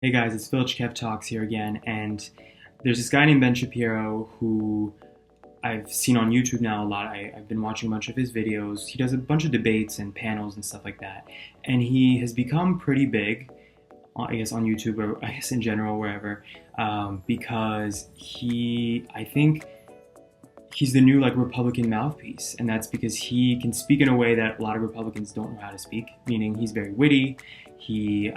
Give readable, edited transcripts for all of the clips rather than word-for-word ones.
Hey guys, it's Phil Kev Talks here again, and there's this guy named Ben Shapiro who I've seen on YouTube now a lot. I've been watching a bunch of his videos. He does a bunch of debates and panels and stuff like that, and he has become pretty big, I guess, on YouTube or I guess in general, wherever, because I think he's the new Republican mouthpiece, and that's because he can speak in a way that a lot of Republicans don't know how to speak. Meaning, he's very witty. He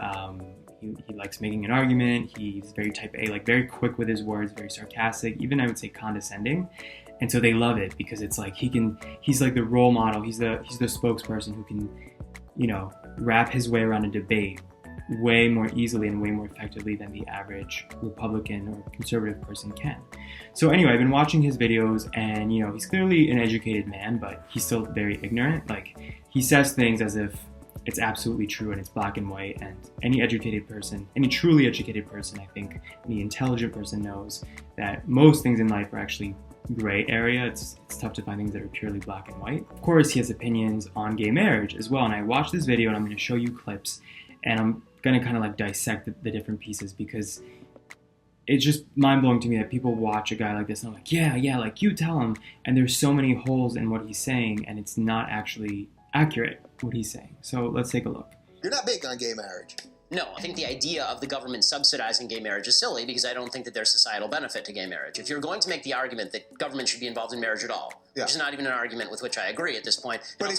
likes making an argument. He's very type A, like very quick with his words, very sarcastic, even I would say condescending. And so they love it because it's like he's like the role model. He's the spokesperson who can, wrap his way around a debate way more easily and way more effectively than the average Republican or conservative person can. So anyway, I've been watching his videos, and he's clearly an educated man, but he's still very ignorant. Like, he says things as if it's absolutely true and it's black and white, and any educated person, any truly educated person, I think, any intelligent person knows that most things in life are actually gray area. It's tough to find things that are purely black and white. Of course, he has opinions on gay marriage as well, and I watched this video and I'm going to show you clips, and I'm going to kind of dissect the different pieces, because it's just mind-blowing to me that people watch a guy like this and I'm like, yeah, like, you tell him, and there's so many holes in what he's saying, and it's not actually accurate what he's saying. So let's take a look. You're not big on gay marriage. No, I think the idea of the government subsidizing gay marriage is silly, because I don't think that there's societal benefit to gay marriage. If you're going to make the argument that government should be involved in marriage at all, which is not even an argument with which I agree at this point, but it's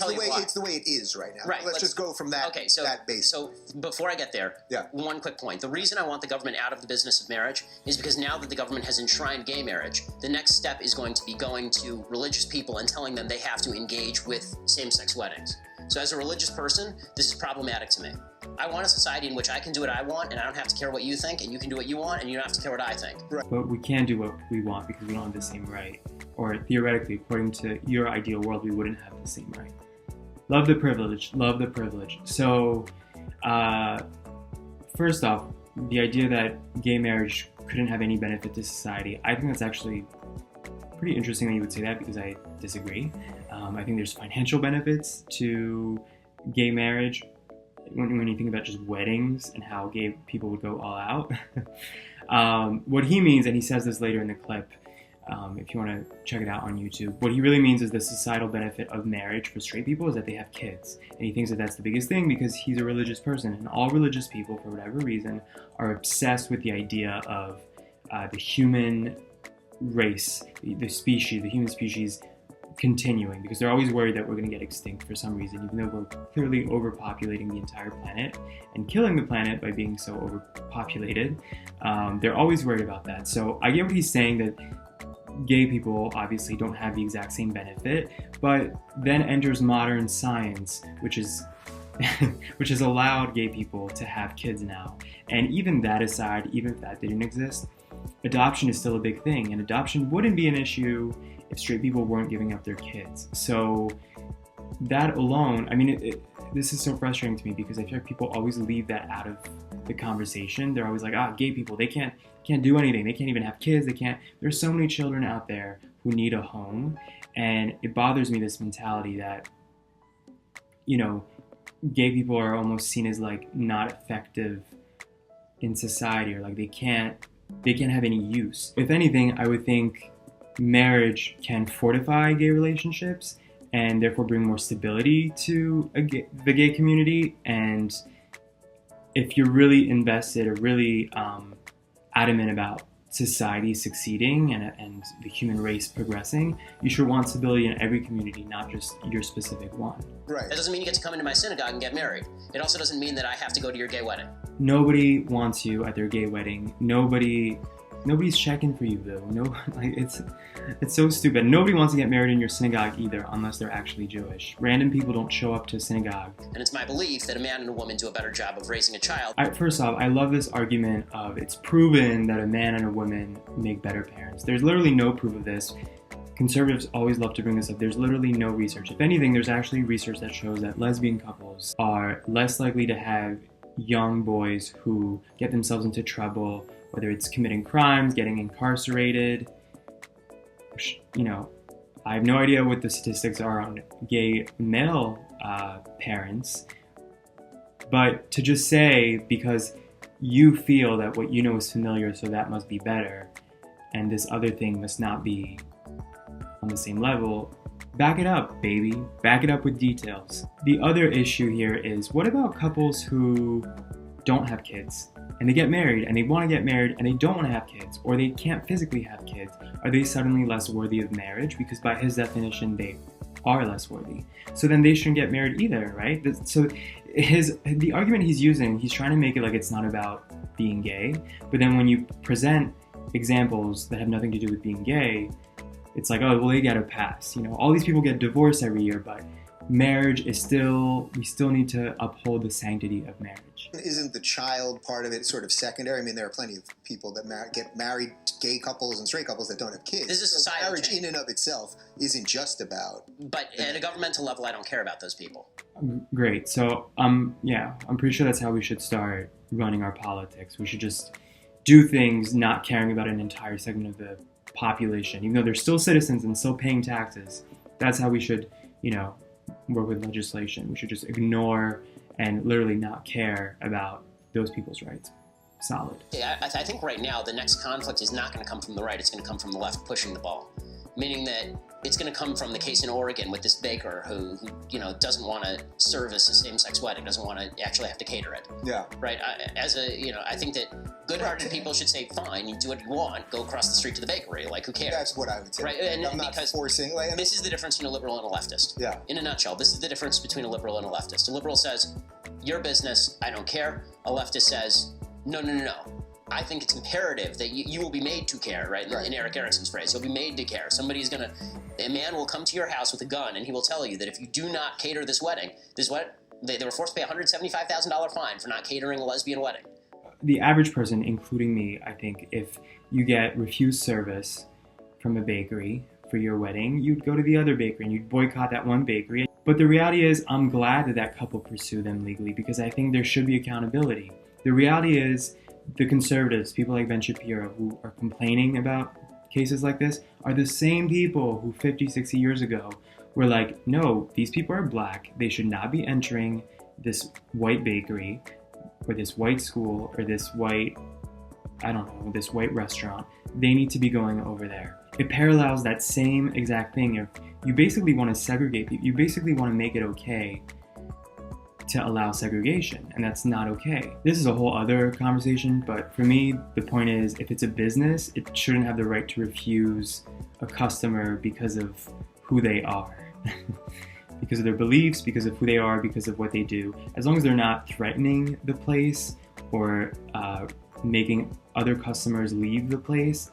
the way it is right now. Right. Let's just go from that, that base. So before I get there, one quick point. The reason I want the government out of the business of marriage is because now that the government has enshrined gay marriage, the next step is going to be going to religious people and telling them they have to engage with same-sex weddings. So as a religious person, this is problematic to me. I want a society in which I can do what I want, and I don't have to care what you think, and you can do what you want, and you don't have to care what I think. Right. But we can do what we want because we don't have the same right. Or theoretically, according to your ideal world, we wouldn't have the same right. Love the privilege. Love the privilege. So, first off, the idea that gay marriage couldn't have any benefit to society, I think that's actually pretty interesting that you would say that, because I disagree. I think there's financial benefits to gay marriage when you think about just weddings and how gay people would go all out. What he means, and he says this later in the clip, if you want to check it out on YouTube, what he really means is the societal benefit of marriage for straight people is that they have kids. And he thinks that that's the biggest thing because he's a religious person, and all religious people, for whatever reason, are obsessed with the idea of the human race, the human species continuing, because they're always worried that we're going to get extinct for some reason, even though we're clearly overpopulating the entire planet and killing the planet by being so overpopulated. They're always worried about that. So I get what he's saying, that gay people obviously don't have the exact same benefit, but then enters modern science, which has allowed gay people to have kids now. And even that aside, even if that didn't exist, adoption is still a big thing, and adoption wouldn't be an issue if straight people weren't giving up their kids. So that alone, I mean, this is so frustrating to me, because I feel like people always leave that out of the conversation. They're always like, gay people, they can't do anything. They can't even have kids. There's so many children out there who need a home. And it bothers me, this mentality that, gay people are almost seen as not effective in society, or they can't have any use. If anything, I would think marriage can fortify gay relationships and therefore bring more stability to the gay community. And if you're really invested or really adamant about society succeeding and the human race progressing, you should want stability in every community, not just your specific one. Right. That doesn't mean you get to come into my synagogue and get married. It also doesn't mean that I have to go to your gay wedding. Nobody wants you at their gay wedding. Nobody's checking for you, though. No, it's so stupid. Nobody wants to get married in your synagogue either, unless they're actually Jewish. Random people don't show up to a synagogue. And it's my belief that a man and a woman do a better job of raising a child. First off, I love this argument of it's proven that a man and a woman make better parents. There's literally no proof of this. Conservatives always love to bring this up. There's literally no research. If anything, there's actually research that shows that lesbian couples are less likely to have young boys who get themselves into trouble, whether it's committing crimes, getting incarcerated. I have no idea what the statistics are on gay male parents, but to just say, because you feel that what you know is familiar, so that must be better, and this other thing must not be on the same level, back it up, baby. Back it up with details. The other issue here is, what about couples who don't have kids and they get married and they want to get married and they don't want to have kids, or they can't physically have kids? Are they suddenly less worthy of marriage? Because by his definition, they are less worthy. So then they shouldn't get married either, right? So the argument he's using, he's trying to make it like it's not about being gay, but then when you present examples that have nothing to do with being gay, it's like, oh, well, they get a pass. You know, all these people get divorced every year, but marriage is we still need to uphold the sanctity of marriage. Isn't the child part of it sort of secondary? I mean, there are plenty of people that get married, gay couples and straight couples that don't have kids. This is society. Marriage in and of itself isn't just about... But at a governmental level, I don't care about those people. Great. So, yeah, I'm pretty sure that's how we should start running our politics. We should just do things not caring about an entire segment of the population, even though they're still citizens and still paying taxes. That's how we should, work with legislation. We should just ignore and literally not care about those people's rights. Solid. Yeah, I think right now the next conflict is not going to come from the right. It's going to come from the left pushing the ball. Meaning that it's going to come from the case in Oregon with this baker who doesn't want to service a same-sex wedding, doesn't want to actually have to cater it. Yeah. Right. I think that good-hearted people should say, fine, you do what you want, go across the street to the bakery. Like, who cares? That's what I would say. Right. And I'm not forcing. This is the difference between a liberal and a leftist. Yeah. In a nutshell, this is the difference between a liberal and a leftist. A liberal says, your business, I don't care. A leftist says, no. I think it's imperative that you will be made to care, right? In Eric Erickson's phrase, you'll be made to care. A man will come to your house with a gun and he will tell you that if you do not cater this wedding, they were forced to pay a $175,000 fine for not catering a lesbian wedding. The average person, including me, I think, if you get refused service from a bakery for your wedding, you'd go to the other bakery and you'd boycott that one bakery. But the reality is, I'm glad that couple pursue them legally because I think there should be accountability. The reality is, the conservatives, people like Ben Shapiro, who are complaining about cases like this, are the same people who 50, 60 years ago were like, no, these people are black. They should not be entering this white bakery or this white school or this white restaurant. They need to be going over there. It parallels that same exact thing. If you basically want to segregate people, you basically want to make it okay to allow segregation, and that's not okay. This is a whole other conversation, but for me, the point is, if it's a business, it shouldn't have the right to refuse a customer because of who they are. Because of their beliefs, because of who they are, because of what they do. As long as they're not threatening the place or making other customers leave the place,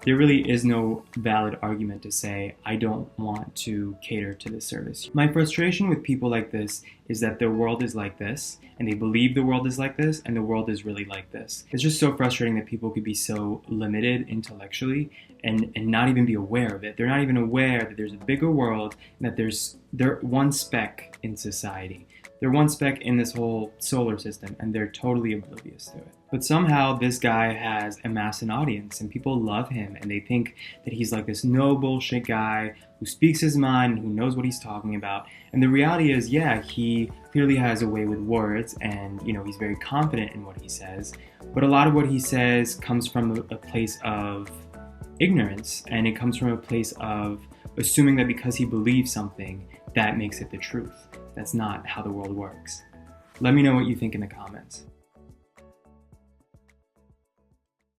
there really is no valid argument to say, I don't want to cater to this service. My frustration with people like this is that their world is like this, and they believe the world is like this, and the world is really like this. It's just so frustrating that people could be so limited intellectually and not even be aware of it. They're not even aware that there's a bigger world, and that they're one speck in society. They're one speck in this whole solar system, and they're totally oblivious to it. But somehow this guy has amassed an audience, and people love him, and they think that he's like this no bullshit guy who speaks his mind, who knows what he's talking about. And the reality is, yeah, he clearly has a way with words, and he's very confident in what he says. But a lot of what he says comes from a place of ignorance, and it comes from a place of assuming that because he believes something, that makes it the truth. That's not how the world works. Let me know what you think in the comments.